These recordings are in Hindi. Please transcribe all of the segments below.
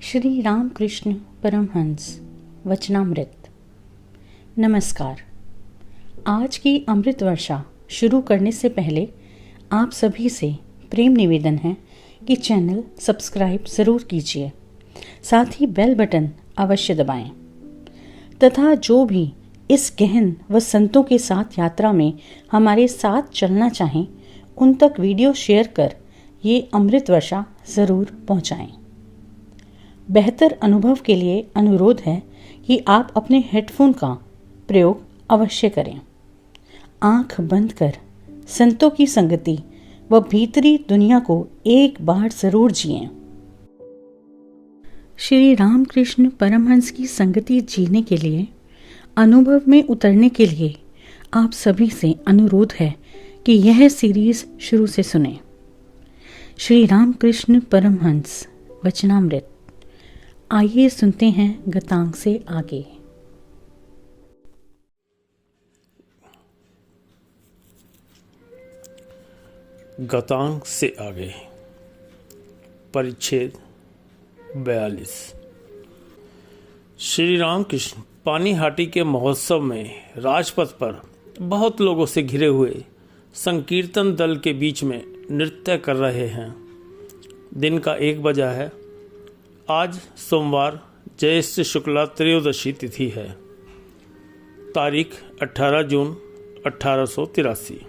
श्री रामकृष्ण परमहंस वचनामृत। नमस्कार। आज की अमृत वर्षा शुरू करने से पहले आप सभी से प्रेम निवेदन है कि चैनल सब्सक्राइब ज़रूर कीजिए, साथ ही बेल बटन अवश्य दबाएं तथा जो भी इस गहन व संतों के साथ यात्रा में हमारे साथ चलना चाहें उन तक वीडियो शेयर कर ये अमृत वर्षा ज़रूर पहुंचाएं। बेहतर अनुभव के लिए अनुरोध है कि आप अपने हेडफोन का प्रयोग अवश्य करें। आंख बंद कर संतों की संगति व भीतरी दुनिया को एक बार ज़रूर जिएं। श्री रामकृष्ण परमहंस की संगति जीने के लिए, अनुभव में उतरने के लिए आप सभी से अनुरोध है कि यह सीरीज़ शुरू से सुनें। श्री रामकृष्ण परमहंस वचनामृत। आइए सुनते हैं गतांग से आगे। गतांग से आगे। परिच्छेद 42। श्री रामकृष्ण पानीहाटी के महोत्सव में राजपथ पर बहुत लोगों से घिरे हुए संकीर्तन दल के बीच में नृत्य कर रहे हैं। दिन का 1 बजा है। आज सोमवार ज्येष्ठ शुक्ला त्रयोदशी तिथि है। तारीख 18 जून 1883।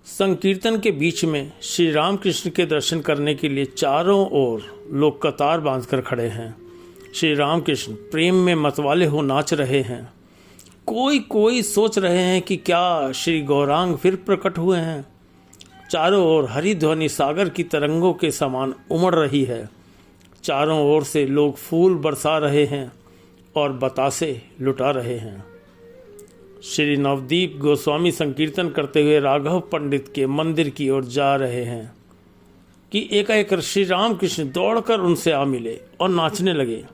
संकीर्तन के बीच में श्री रामकृष्ण के दर्शन करने के लिए चारों ओर लोग कतार बांधकर खड़े हैं। श्री रामकृष्ण प्रेम में मतवाले हो नाच रहे हैं। कोई सोच रहे हैं कि क्या श्री गौरांग फिर प्रकट हुए हैं। चारों ओर हरि ध्वनि सागर की तरंगों के समान उमड़ रही है। चारों ओर से लोग फूल बरसा रहे हैं और बतासे लुटा रहे हैं। श्री नवदीप गोस्वामी संकीर्तन करते हुए राघव पंडित के मंदिर की ओर जा रहे हैं कि एकाएक श्री रामकृष्ण दौड़कर उनसे आ मिले और नाचने लगे।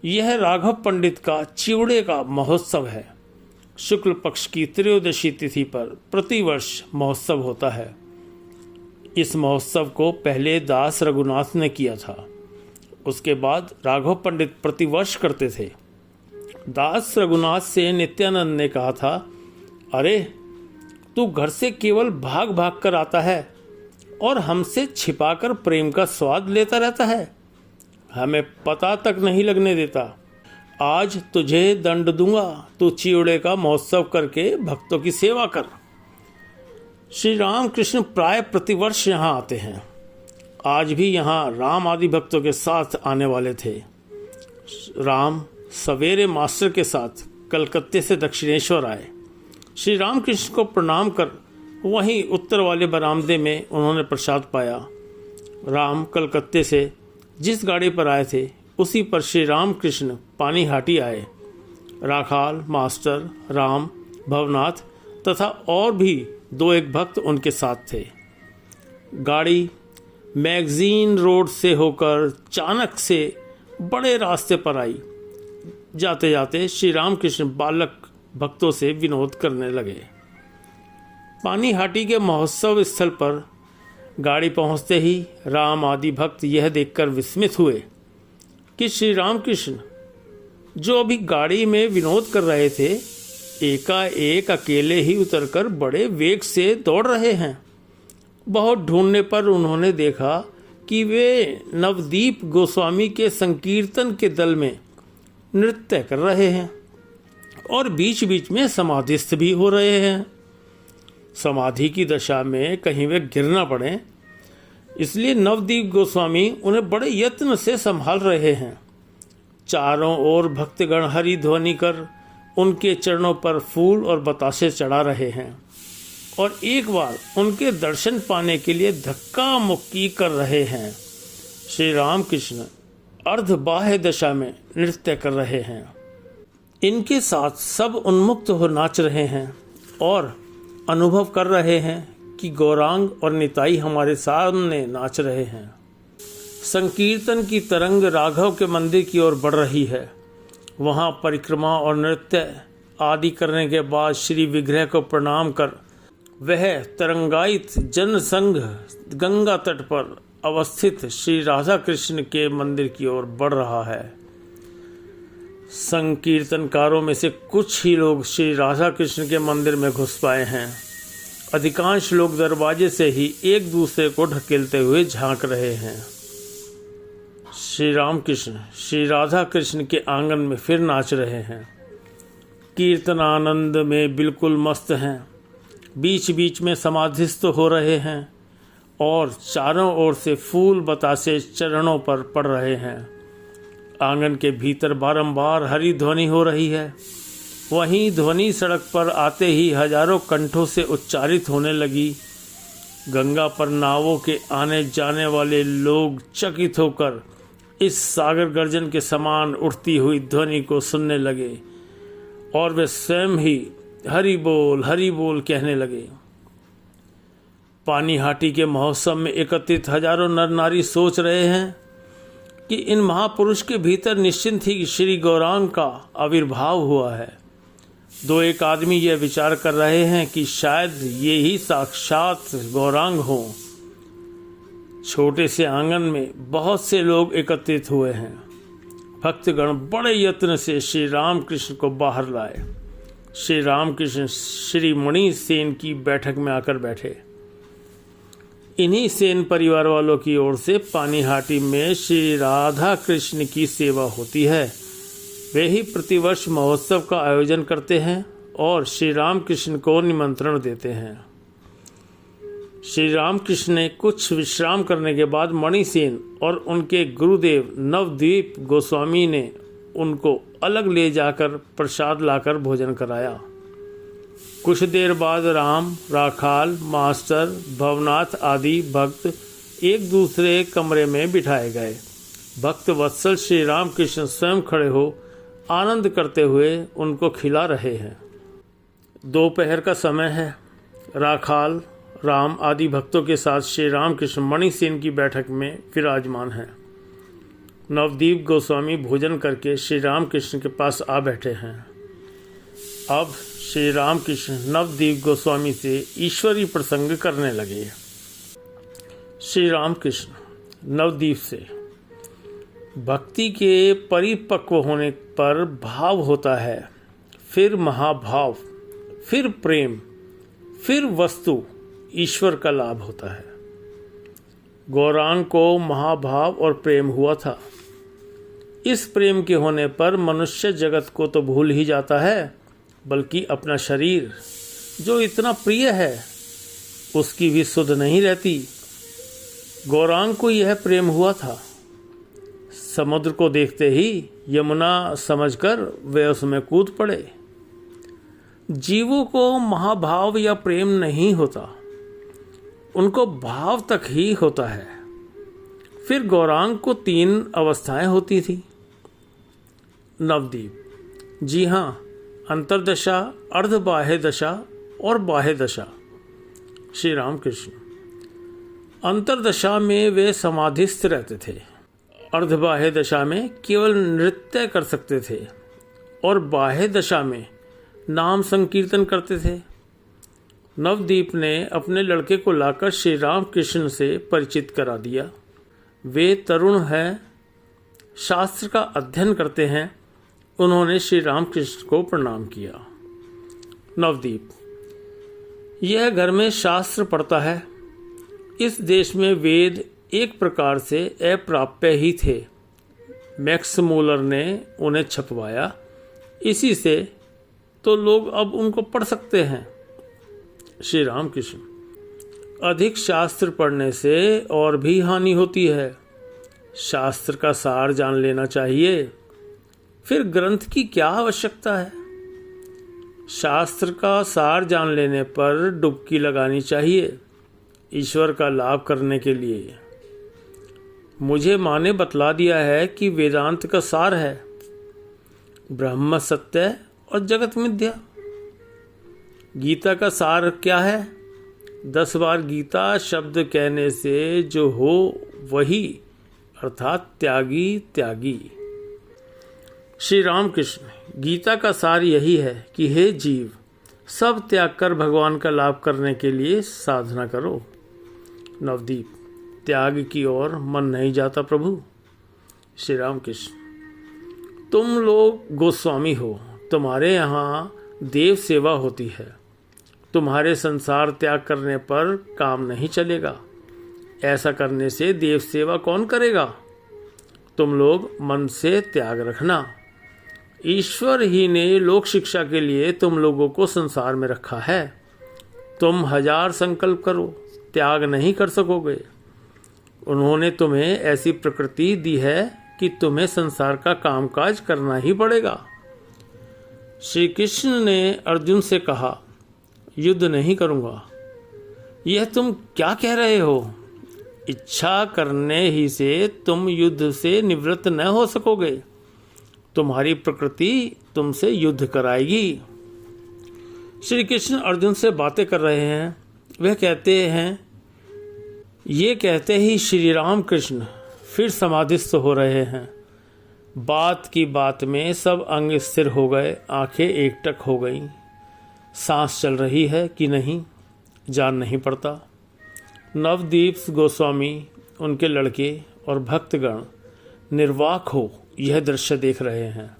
यह राघव पंडित का चिवड़े का महोत्सव है। शुक्ल पक्ष की त्रयोदशी तिथि पर प्रतिवर्ष महोत्सव होता है। इस महोत्सव को पहले दास रघुनाथ ने किया था, उसके बाद राघव पंडित प्रतिवर्ष करते थे। दास रघुनाथ से नित्यानंद ने कहा था, अरे तू घर से केवल भाग भाग कर आता है और हमसे छिपाकर प्रेम का स्वाद लेता रहता है, हमें पता तक नहीं लगने देता। आज तुझे दंड दूंगा, तू चिवड़े का महोत्सव करके भक्तों की सेवा कर। श्री रामकृष्ण प्राय प्रतिवर्ष यहाँ आते हैं। आज भी यहाँ राम आदि भक्तों के साथ आने वाले थे। राम सवेरे मास्टर के साथ कलकत्ते से दक्षिणेश्वर आए। श्री रामकृष्ण को प्रणाम कर वहीं उत्तर वाले बरामदे में उन्होंने प्रसाद पाया। राम कलकत्ते से जिस गाड़ी पर आए थे उसी पर श्री रामकृष्ण पानीहाटी आए। राखाल, मास्टर, राम, भवनाथ तथा और भी 2-1 भक्त उनके साथ थे। गाड़ी मैगजीन रोड से होकर चाणक्य से बड़े रास्ते पर आई। जाते जाते श्री रामकृष्ण बालक भक्तों से विनोद करने लगे। पानीहाटी के महोत्सव स्थल पर गाड़ी पहुंचते ही राम आदि भक्त यह देखकर विस्मित हुए कि श्री रामकृष्ण जो अभी गाड़ी में विनोद कर रहे थे, एकाएक अकेले ही उतरकर बड़े वेग से दौड़ रहे हैं। बहुत ढूंढने पर उन्होंने देखा कि वे नवदीप गोस्वामी के संकीर्तन के दल में नृत्य कर रहे हैं और बीच बीच में समाधिस्थ भी हो रहे हैं। समाधि की दशा में कहीं वे गिर ना पड़े, इसलिए नवदीप गोस्वामी उन्हें बड़े यत्न से संभाल रहे हैं। चारों ओर भक्तगण हरि ध्वनि कर उनके चरणों पर फूल और बतासे चढ़ा रहे हैं और एक बार उनके दर्शन पाने के लिए धक्का मुक्की कर रहे हैं। श्री रामकृष्ण अर्धबाह्य दशा में नृत्य कर रहे हैं। इनके साथ सब उन्मुक्त हो नाच रहे हैं और अनुभव कर रहे हैं कि गौरांग और निताई हमारे सामने नाच रहे हैं। संकीर्तन की तरंग राघव के मंदिर की ओर बढ़ रही है। वहाँ परिक्रमा और नृत्य आदि करने के बाद श्री विग्रह को प्रणाम कर वह तरंगायित जनसंघ गंगा तट पर अवस्थित श्री राधा कृष्ण के मंदिर की ओर बढ़ रहा है। संकीर्तनकारों में से कुछ ही लोग श्री राधा कृष्ण के मंदिर में घुस पाए हैं। अधिकांश लोग दरवाजे से ही एक दूसरे को ढकेलते हुए झांक रहे हैं। श्री रामकृष्ण श्री राधा कृष्ण के आंगन में फिर नाच रहे हैं। कीर्तन आनंद में बिल्कुल मस्त हैं। बीच बीच में समाधिस्थ हो रहे हैं और चारों ओर से फूल बतासे चरणों पर पड़ रहे हैं। आंगन के भीतर बारंबार हरि ध्वनि हो रही है। वहीं ध्वनि सड़क पर आते ही हजारों कंठों से उच्चारित होने लगी। गंगा पर नावों के आने जाने वाले लोग चकित होकर इस सागर गर्जन के समान उठती हुई ध्वनि को सुनने लगे और वे स्वयं ही हरि बोल कहने लगे। पानीहाटी के महोत्सव में एकत्रित हजारों नर नारी सोच रहे हैं कि इन महापुरुष के भीतर निश्चिंत ही श्री गौरांग का आविर्भाव हुआ है। दो एक आदमी यह विचार कर रहे हैं कि शायद ये ही साक्षात गौरांग हों। छोटे से आंगन में बहुत से लोग एकत्रित हुए हैं। भक्तगण बड़े यत्न से श्री रामकृष्ण को बाहर लाए। श्री रामकृष्ण श्री मणि सेन की बैठक में आकर बैठे। इन्हीं सेन परिवार वालों की ओर से पानीहाटी में श्री राधा कृष्ण की सेवा होती है। वे ही प्रतिवर्ष महोत्सव का आयोजन करते हैं और श्री रामकृष्ण को निमंत्रण देते हैं। श्री रामकृष्ण ने कुछ विश्राम करने के बाद मणिसेन और उनके गुरुदेव नवद्वीप गोस्वामी ने उनको अलग ले जाकर प्रसाद लाकर भोजन कराया। कुछ देर बाद राम, राखाल, मास्टर, भवनाथ आदि भक्त एक दूसरे कमरे में बिठाए गए। भक्त वत्सल श्री रामकृष्ण स्वयं खड़े हो आनंद करते हुए उनको खिला रहे हैं। दोपहर का समय है। राखाल, राम आदि भक्तों के साथ श्री रामकृष्ण मणिसेन की बैठक में विराजमान है। नवदीप गोस्वामी भोजन करके श्री रामकृष्ण के पास आ बैठे हैं। अब श्री रामकृष्ण नवदीप गोस्वामी से ईश्वरी प्रसंग करने लगे। श्री रामकृष्ण नवदीप से, भक्ति के परिपक्व होने पर भाव होता है, फिर महाभाव, फिर प्रेम, फिर वस्तु ईश्वर का लाभ होता है। गौरांग को महाभाव और प्रेम हुआ था। इस प्रेम के होने पर मनुष्य जगत को तो भूल ही जाता है, बल्कि अपना शरीर जो इतना प्रिय है उसकी भी सुध नहीं रहती। गौरांग को यह प्रेम हुआ था। समुद्र को देखते ही यमुना समझकर वे उसमें कूद पड़े। जीवों को महाभाव या प्रेम नहीं होता, उनको भाव तक ही होता है। फिर गौरांग को 3 अवस्थाएं होती थी। नवदीप, जी हाँ, अंतर्दशा, अर्धबाह्य दशा और बाह्य दशा। श्री रामकृष्ण, अंतर्दशा में वे समाधिस्थ रहते थे। अर्धबाह्य दशा में केवल नृत्य कर सकते थे और बाह्य दशा में नाम संकीर्तन करते थे। नवदीप ने अपने लड़के को लाकर श्री रामकृष्ण से परिचित करा दिया। वे तरुण हैं, शास्त्र का अध्ययन करते हैं। उन्होंने श्री रामकृष्ण को प्रणाम किया। नवदीप, यह घर में शास्त्र पढ़ता है। इस देश में वेद एक प्रकार से अप्राप्य ही थे। मैक्स मूलर ने उन्हें छपवाया, इसी से तो लोग अब उनको पढ़ सकते हैं। श्री रामकृष्ण, अधिक शास्त्र पढ़ने से और भी हानि होती है। शास्त्र का सार जान लेना चाहिए, फिर ग्रंथ की क्या आवश्यकता है। शास्त्र का सार जान लेने पर डुबकी लगानी चाहिए ईश्वर का लाभ करने के लिए। मुझे माँ ने बतला दिया है कि वेदांत का सार है ब्रह्म सत्य और जगत मिथ्या। गीता का सार क्या है? 10 बार गीता शब्द कहने से जो हो वही, अर्थात त्यागी त्यागी। श्री रामकृष्ण, गीता का सार यही है कि हे जीव, सब त्याग कर भगवान का लाभ करने के लिए साधना करो। नवदीप, त्याग की ओर मन नहीं जाता प्रभु। श्री राम कृष्ण, तुम लोग गोस्वामी हो, तुम्हारे यहाँ देव सेवा होती है, तुम्हारे संसार त्याग करने पर काम नहीं चलेगा। ऐसा करने से देव सेवा कौन करेगा? तुम लोग मन से त्याग रखना। ईश्वर ही ने लोक शिक्षा के लिए तुम लोगों को संसार में रखा है। तुम 1000 संकल्प करो, त्याग नहीं कर सकोगे। उन्होंने तुम्हें ऐसी प्रकृति दी है कि तुम्हें संसार का कामकाज करना ही पड़ेगा। श्री कृष्ण ने अर्जुन से कहा, युद्ध नहीं करूंगा। यह तुम क्या कह रहे हो? इच्छा करने ही से तुम युद्ध से निवृत्त न हो सकोगे। तुम्हारी प्रकृति तुमसे युद्ध कराएगी। श्री कृष्ण अर्जुन से बातें कर रहे हैं। वह कहते हैं, ये कहते ही श्री राम कृष्ण फिर समाधिस्थ हो रहे हैं। बात की बात में सब अंग स्थिर हो गए, आंखें एकटक हो गईं। सांस चल रही है कि नहीं जान नहीं पड़ता। नवदीप गोस्वामी, उनके लड़के और भक्तगण निर्वाक हो यह दृश्य देख रहे हैं।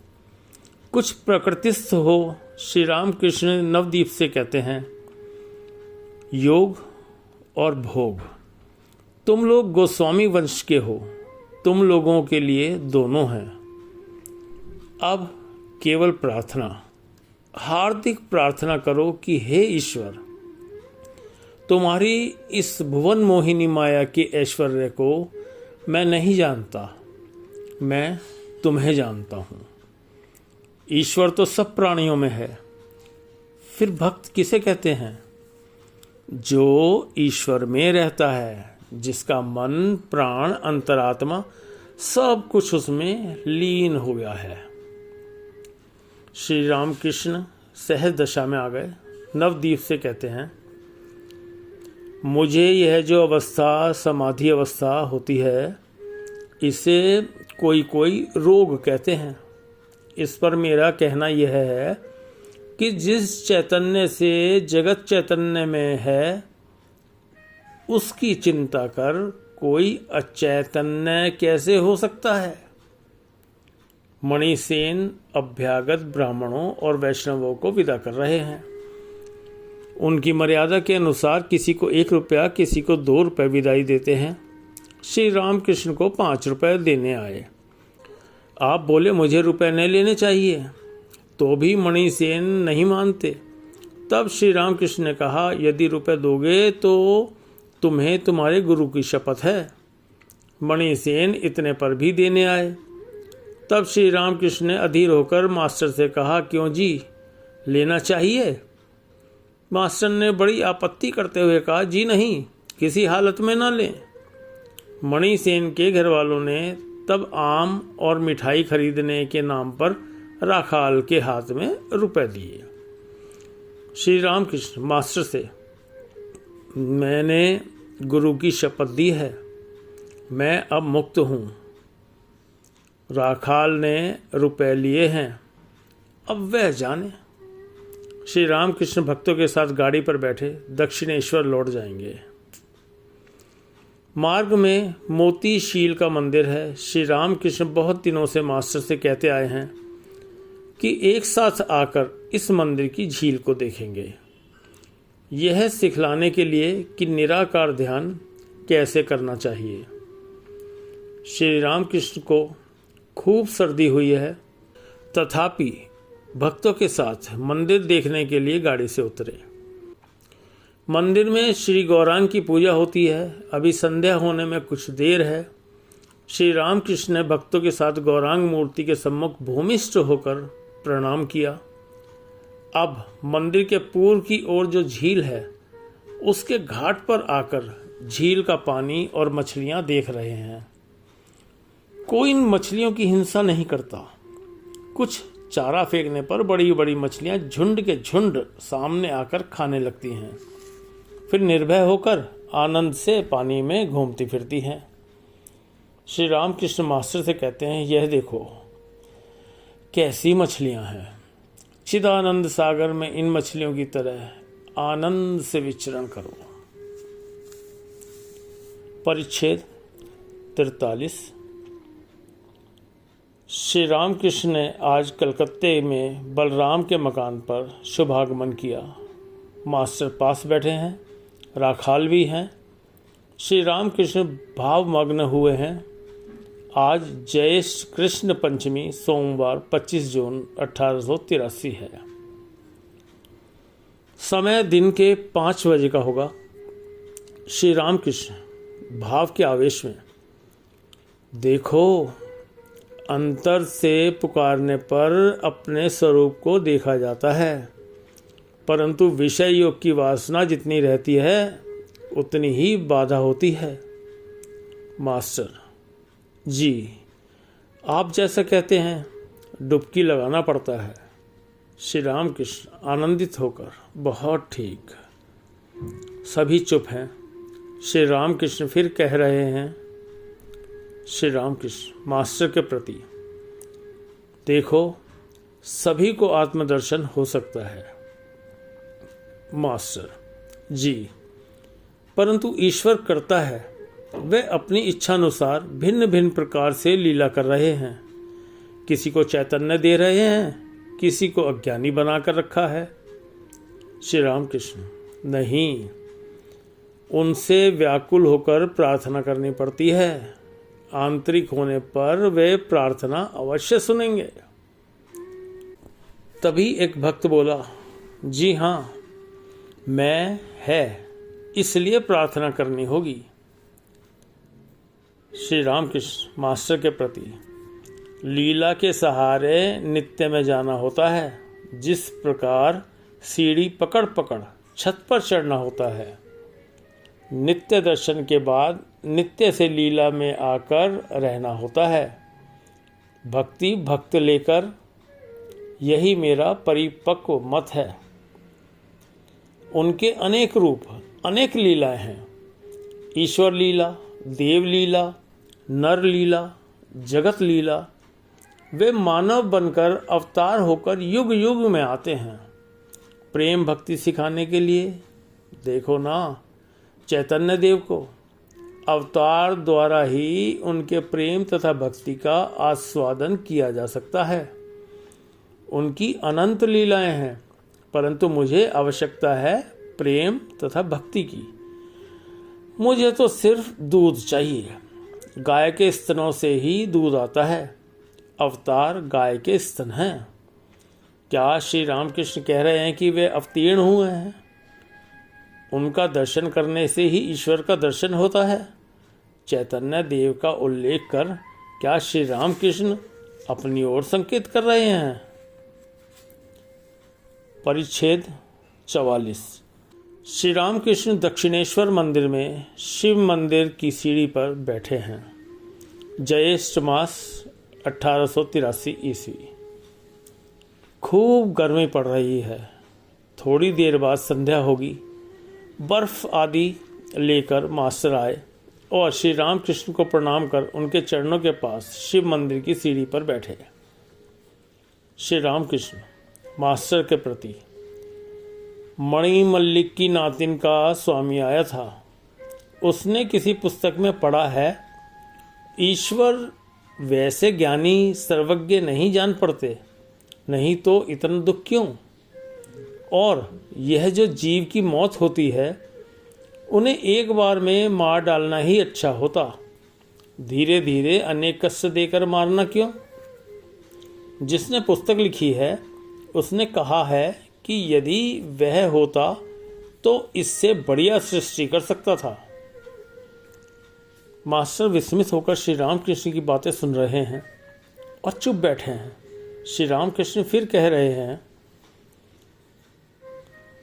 कुछ प्रकृतिस्थ हो श्री राम कृष्ण नवदीप से कहते हैं, योग और भोग, तुम लोग गोस्वामी वंश के हो, तुम लोगों के लिए दोनों हैं। अब केवल प्रार्थना, हार्दिक प्रार्थना करो कि हे ईश्वर, तुम्हारी इस भुवन मोहिनी माया के ऐश्वर्य को मैं नहीं जानता, मैं तुम्हें जानता हूँ। ईश्वर तो सब प्राणियों में है, फिर भक्त किसे कहते हैं? जो ईश्वर में रहता है, जिसका मन, प्राण, अंतरात्मा सब कुछ उसमें लीन हो गया है। श्री राम कृष्ण सहज दशा में आ गए। नवदीप से कहते हैं, मुझे यह जो अवस्था समाधि अवस्था होती है, इसे कोई कोई रोग कहते हैं। इस पर मेरा कहना यह है कि जिस चैतन्य से जगत चैतन्य में है, उसकी चिंता कर कोई अचैतन्य कैसे हो सकता है? मणिसेन अभ्यागत ब्राह्मणों और वैष्णवों को विदा कर रहे हैं। उनकी मर्यादा के अनुसार किसी को 1 रुपया, किसी को 2 रुपये विदाई देते हैं। श्री रामकृष्ण को 5 रुपये देने आए। आप बोले मुझे रुपए नहीं लेने चाहिए, तो भी मणिसेन नहीं मानते। तब श्री रामकृष्ण ने कहा, यदि रुपए दोगे तो तुम्हें तुम्हारे गुरु की शपथ है। मणिसेन इतने पर भी देने आए। तब श्री रामकृष्ण ने अधीर होकर मास्टर से कहा, क्यों जी, लेना चाहिए? मास्टर ने बड़ी आपत्ति करते हुए कहा, जी नहीं, किसी हालत में ना लें। मणिसेन के घर वालों ने तब आम और मिठाई खरीदने के नाम पर राखाल के हाथ में रुपए दिए। श्री रामकृष्ण मास्टर से, मैंने गुरु की शपथ दी है, मैं अब मुक्त हूँ। राखाल ने रुपए लिए हैं, अब वह जाने। श्री रामकृष्ण भक्तों के साथ गाड़ी पर बैठे दक्षिणेश्वर लौट जाएंगे। मार्ग में मोती शील का मंदिर है। श्री रामकृष्ण बहुत दिनों से मास्टर से कहते आए हैं कि एक साथ आकर इस मंदिर की झील को देखेंगे। यह सिखलाने के लिए कि निराकार ध्यान कैसे करना चाहिए। श्री रामकृष्ण को खूब सर्दी हुई है, तथापि भक्तों के साथ मंदिर देखने के लिए गाड़ी से उतरे। मंदिर में श्री गौरांग की पूजा होती है। अभी संध्या होने में कुछ देर है। श्री रामकृष्ण ने भक्तों के साथ गौरांग मूर्ति के सम्मुख भूमिष्ठ होकर प्रणाम किया। अब मंदिर के पूर्व की ओर जो झील है, उसके घाट पर आकर झील का पानी और मछलियां देख रहे हैं। कोई इन मछलियों की हिंसा नहीं करता। कुछ चारा फेंकने पर बड़ी बड़ी मछलियां झुंड के झुंड सामने आकर खाने लगती हैं, फिर निर्भय होकर आनंद से पानी में घूमती फिरती हैं। श्री रामकृष्ण मास्टर से कहते हैं, यह देखो कैसी मछलियां हैं। चिदानंद सागर में इन मछलियों की तरह आनंद से विचरण करो। परिच्छेद 43। श्री रामकृष्ण ने आज कलकत्ते में बलराम के मकान पर शुभागमन किया। मास्टर पास बैठे हैं, राखाल भी हैं। श्री रामकृष्ण भावमग्न हुए हैं। आज ज्येष्ठ कृष्ण पंचमी सोमवार 25 जून 1883 है। समय दिन के 5 बजे का होगा। श्री रामकृष्ण भाव के आवेश में, देखो, अंतर से पुकारने पर अपने स्वरूप को देखा जाता है, परंतु विषय योग की वासना जितनी रहती है उतनी ही बाधा होती है। मास्टर जी, आप जैसा कहते हैं डुबकी लगाना पड़ता है। श्री रामकृष्ण आनंदित होकर, बहुत ठीक। सभी चुप हैं। श्री रामकृष्ण फिर कह रहे हैं, श्री रामकृष्ण मास्टर के प्रति, देखो, सभी को आत्मदर्शन हो सकता है। मास्टर जी, परंतु ईश्वर करता है, वे अपनी इच्छानुसार भिन्न भिन्न प्रकार से लीला कर रहे हैं। किसी को चैतन्य दे रहे हैं, किसी को अज्ञानी बनाकर रखा है। श्री रामकृष्ण, नहीं, उनसे व्याकुल होकर प्रार्थना करनी पड़ती है। आंतरिक होने पर वे प्रार्थना अवश्य सुनेंगे। तभी एक भक्त बोला, जी हाँ, मैं है, इसलिए प्रार्थना करनी होगी। श्री रामकृष्ण मास्टर के प्रति, लीला के सहारे नित्य में जाना होता है। जिस प्रकार सीढ़ी पकड़ पकड़ छत पर चढ़ना होता है, नित्य दर्शन के बाद नित्य से लीला में आकर रहना होता है। भक्ति भक्त लेकर, यही मेरा परिपक्व मत है। उनके अनेक रूप, अनेक लीलाएं हैं। ईश्वर लीला, देव लीला, नर लीला, जगत लीला। वे मानव बनकर अवतार होकर युग युग में आते हैं प्रेम भक्ति सिखाने के लिए। देखो ना, चैतन्य देव को अवतार द्वारा ही उनके प्रेम तथा भक्ति का आस्वादन किया जा सकता है। उनकी अनंत लीलाएं हैं, परंतु मुझे आवश्यकता है प्रेम तथा भक्ति की। मुझे तो सिर्फ दूध चाहिए। गाय के स्तनों से ही दूध आता है। अवतार गाय के स्तन हैं। क्या श्री रामकृष्ण कह रहे हैं कि वे अवतीर्ण हुए हैं? उनका दर्शन करने से ही ईश्वर का दर्शन होता है। चैतन्य देव का उल्लेख कर क्या श्री रामकृष्ण अपनी ओर संकेत कर रहे हैं? परिच्छेद 44। श्री रामकृष्ण दक्षिणेश्वर मंदिर में शिव मंदिर की सीढ़ी पर बैठे हैं। ज्येष्ठ मास 1883 ईस्वी। खूब गर्मी पड़ रही है। थोड़ी देर बाद संध्या होगी। बर्फ आदि लेकर मास्टर आए और श्री रामकृष्ण को प्रणाम कर उनके चरणों के पास शिव मंदिर की सीढ़ी पर बैठे। श्री रामकृष्ण मास्टर के प्रति, मणि मल्लिक की नातिन का स्वामी आया था। उसने किसी पुस्तक में पढ़ा है, ईश्वर वैसे ज्ञानी सर्वज्ञ नहीं जान पड़ते, नहीं तो इतना दुख क्यों? और यह जो जीव की मौत होती है, उन्हें एक बार में मार डालना ही अच्छा होता। धीरे धीरे अनेक कष्ट देकर मारना क्यों? जिसने पुस्तक लिखी है उसने कहा है कि यदि वह होता तो इससे बढ़िया सृष्टि कर सकता था। मास्टर विस्मित होकर श्री रामकृष्ण की बातें सुन रहे हैं और चुप बैठे हैं। श्री रामकृष्ण फिर कह रहे हैं,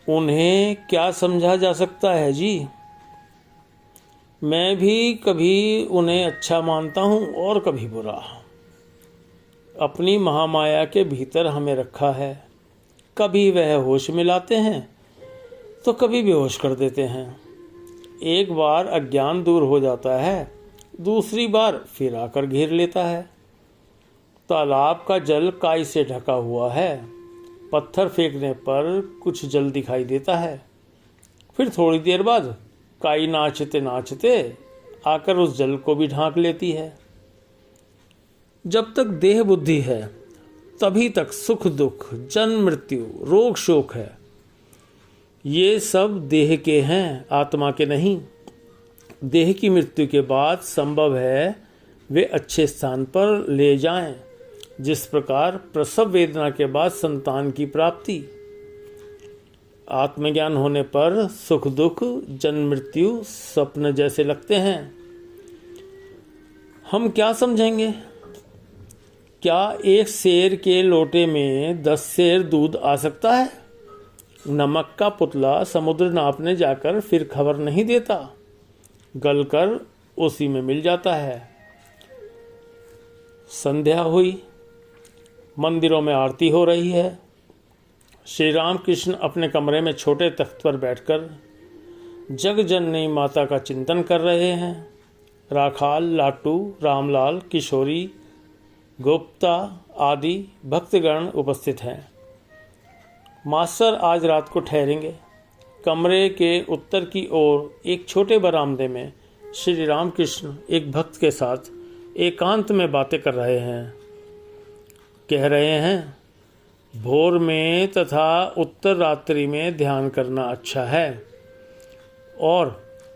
उन्हें क्या समझा जा सकता है जी? मैं भी कभी उन्हें अच्छा मानता हूँ और कभी बुरा। अपनी महामाया के भीतर हमें रखा है। कभी वह होश में लाते हैं तो कभी बेहोश कर देते हैं। एक बार अज्ञान दूर हो जाता है, दूसरी बार फिर आकर घेर लेता है। तालाब का जल काई से ढका हुआ है। पत्थर फेंकने पर कुछ जल दिखाई देता है, फिर थोड़ी देर बाद काई नाचते नाचते आकर उस जल को भी ढांक लेती है। जब तक देह बुद्धि है तभी तक सुख दुख, जन्म मृत्यु, रोग शोक है। ये सब देह के हैं, आत्मा के नहीं। देह की मृत्यु के बाद संभव है वे अच्छे स्थान पर ले जाएं, जिस प्रकार प्रसव वेदना के बाद संतान की प्राप्ति। आत्मज्ञान होने पर सुख दुख, जन्म मृत्यु स्वप्न जैसे लगते हैं। हम क्या समझेंगे? क्या एक शेर के लोटे में 10 शेर दूध आ सकता है? नमक का पुतला समुद्र नापने जाकर फिर खबर नहीं देता, गलकर उसी में मिल जाता है। संध्या हुई, मंदिरों में आरती हो रही है। श्री राम कृष्ण अपने कमरे में छोटे तख्त पर बैठकर जग जननी माता का चिंतन कर रहे हैं। राखाल, लाटू, रामलाल, किशोरी, गुप्ता आदि भक्तगण उपस्थित हैं। मास्टर आज रात को ठहरेंगे। कमरे के उत्तर की ओर एक छोटे बरामदे में श्री राम कृष्ण एक भक्त के साथ एकांत में बातें कर रहे हैं। कह रहे हैं, भोर में तथा उत्तर रात्रि में ध्यान करना अच्छा है और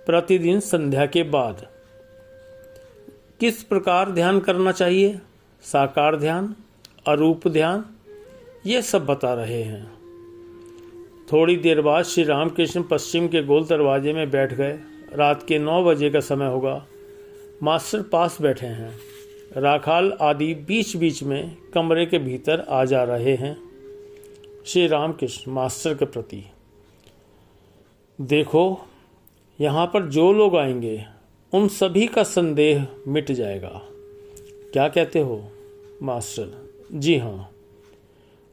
प्रतिदिन संध्या के बाद। किस प्रकार ध्यान करना चाहिए? साकार ध्यान, अरूप ध्यान, ये सब बता रहे हैं। थोड़ी देर बाद श्री रामकृष्ण पश्चिम के गोल दरवाजे में बैठ गए। रात के 9 बजे का समय होगा। मास्टर पास बैठे हैं। राखाल आदि बीच बीच में कमरे के भीतर आ जा रहे हैं। श्री रामकृष्ण मास्टर के प्रति, देखो, यहाँ पर जो लोग आएंगे उन सभी का संदेह मिट जाएगा। क्या कहते हो? मास्टर, जी हाँ।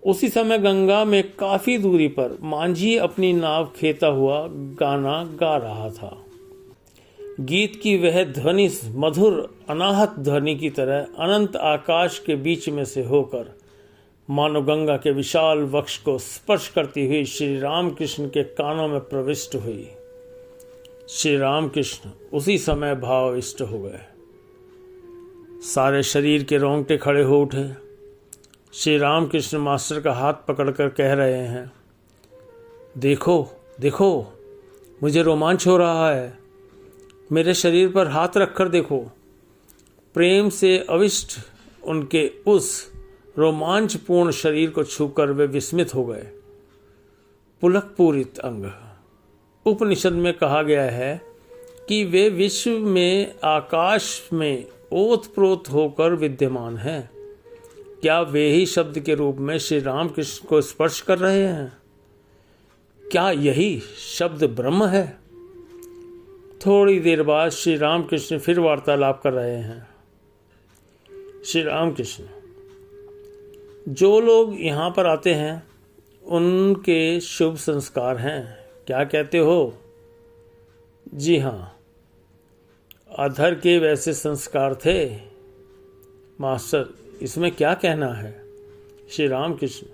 उसी समय गंगा में काफी दूरी पर मांझी अपनी नाव खेता हुआ गाना गा रहा था। गीत की वह ध्वनि मधुर अनाहत ध्वनि की तरह अनंत आकाश के बीच में से होकर मानो गंगा के विशाल वक्ष को स्पर्श करती हुई श्री रामकृष्ण के कानों में प्रविष्ट हुई। श्री रामकृष्ण उसी समय भावइष्ट हो गए। सारे शरीर के रोंगटे खड़े हो उठे। श्री रामकृष्ण मास्टर का हाथ पकड़कर कह रहे हैं, देखो देखो, मुझे रोमांच हो रहा है। मेरे शरीर पर हाथ रखकर देखो। प्रेम से अविष्ट उनके उस रोमांचपूर्ण शरीर को छूकर वे विस्मित हो गए। पुलक पूरित अंग। उपनिषद में कहा गया है कि वे विश्व में आकाश में ओतप्रोत होकर विद्यमान हैं। क्या वे ही शब्द के रूप में श्री रामकृष्ण को स्पर्श कर रहे हैं? क्या यही शब्द ब्रह्म है? थोड़ी देर बाद श्री रामकृष्ण फिर वार्तालाप कर रहे हैं। श्री रामकृष्ण, जो लोग यहाँ पर आते हैं उनके शुभ संस्कार हैं, क्या कहते हो? जी हाँ, अधर के वैसे संस्कार थे। मास्टर, इसमें क्या कहना है? श्री रामकृष्ण,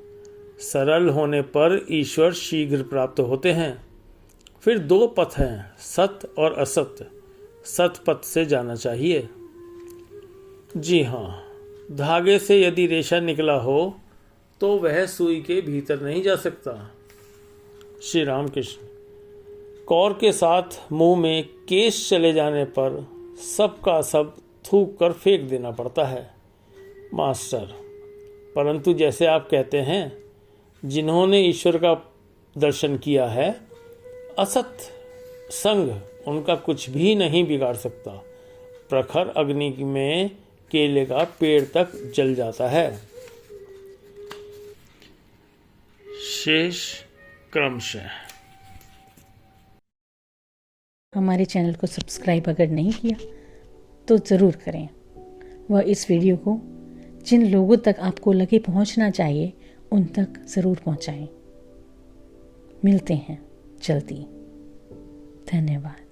सरल होने पर ईश्वर शीघ्र प्राप्त होते हैं। फिर 2 पथ हैं, सत्य और असत्य। सत पथ से जाना चाहिए। जी हाँ, धागे से यदि रेशा निकला हो तो वह सुई के भीतर नहीं जा सकता। श्री रामकृष्ण, कौर के साथ मुंह में केश चले जाने पर सबका सब थूक कर फेंक देना पड़ता है। मास्टर, परंतु जैसे आप कहते हैं, जिन्होंने ईश्वर का दर्शन किया है, असत संग उनका कुछ भी नहीं बिगाड़ सकता। प्रखर अग्नि में केले का पेड़ तक जल जाता है। शेष क्रमशः। हमारे चैनल को सब्सक्राइब अगर नहीं किया तो ज़रूर करें। वह इस वीडियो को जिन लोगों तक आपको लगे पहुंचना चाहिए उन तक ज़रूर पहुंचाएं। मिलते हैं जल्दी। धन्यवाद।